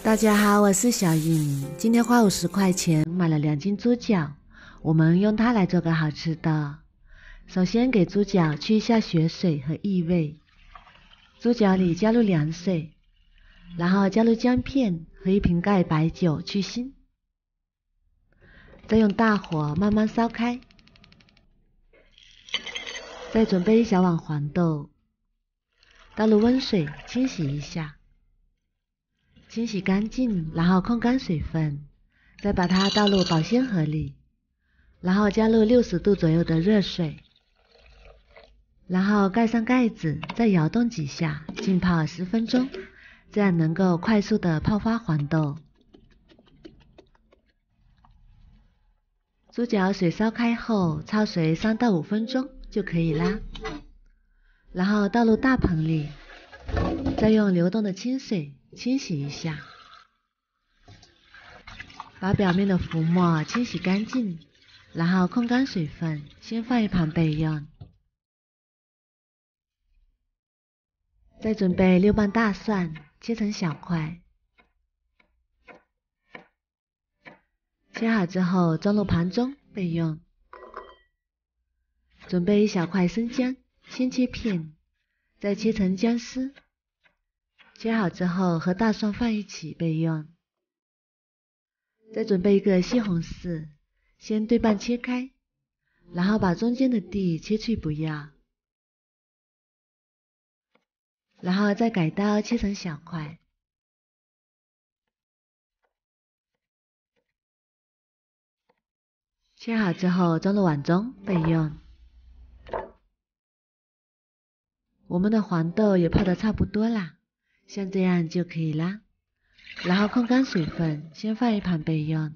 大家好，我是小颖。今天花50块钱买了2斤猪脚，我们用它来做个好吃的。首先给猪脚去一下血水和异味，猪脚里加入凉水，然后加入姜片和1瓶盖白酒去腥，再用大火慢慢烧开。再准备1小碗黄豆，倒入温水清洗一下。清洗干净，然后控干水分，再把它倒入保鲜盒里，然后加入60度左右的热水，然后盖上盖子，再摇动几下，浸泡10分钟，这样能够快速的泡发黄豆。猪脚水烧开后，焯水3到5分钟就可以啦。然后倒入大盆里，再用流动的清水清洗一下，把表面的浮沫清洗干净，然后控干水分，先放一旁备用。再准备6瓣大蒜，切成小块，切好之后装入盘中备用。准备1小块生姜，先切片，再切成姜丝，切好之后和大蒜放一起备用。再准备1个西红柿，先对半切开，然后把中间的蒂切去不要，然后再改刀切成小块。切好之后装入碗中备用。我们的黄豆也泡得差不多啦，像这样就可以啦。然后控干水分，先放一旁备用。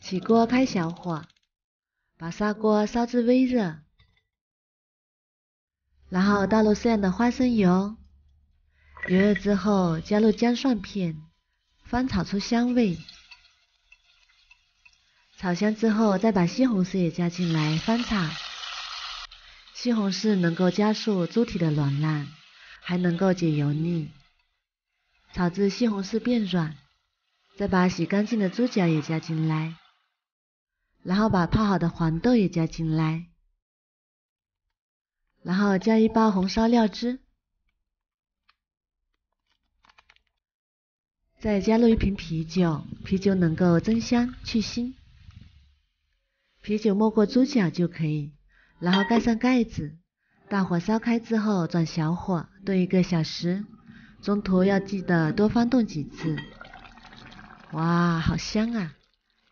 起锅开小火，把砂锅烧至微热，然后倒入适量的花生油，油热之后加入姜蒜片，翻炒出香味。炒香之后再把西红柿也加进来翻炒。西红柿能够加速猪体的软烂，还能够解油腻。炒至西红柿变软，再把洗干净的猪脚也加进来，然后把泡好的黄豆也加进来，然后加1包红烧料汁，再加入1瓶啤酒，啤酒能够增香去腥。啤酒没过猪脚就可以，然后盖上盖子，大火烧开之后转小火炖1个小时，中途要记得多翻动几次。哇，好香啊！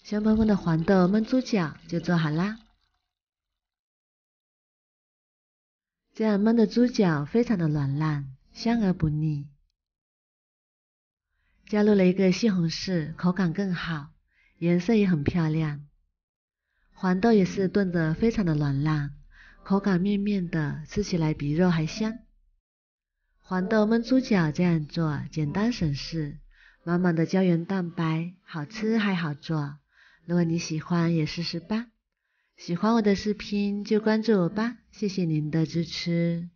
香喷喷的黄豆焖猪脚就做好啦。这样焖的猪脚非常的软烂，香而不腻。加入了1个西红柿，口感更好，颜色也很漂亮。黄豆也是炖得非常的软烂，口感面面的，吃起来比肉还香。黄豆焖猪脚这样做简单省事，满满的胶原蛋白，好吃还好做。如果你喜欢也试试吧。喜欢我的视频就关注我吧，谢谢您的支持。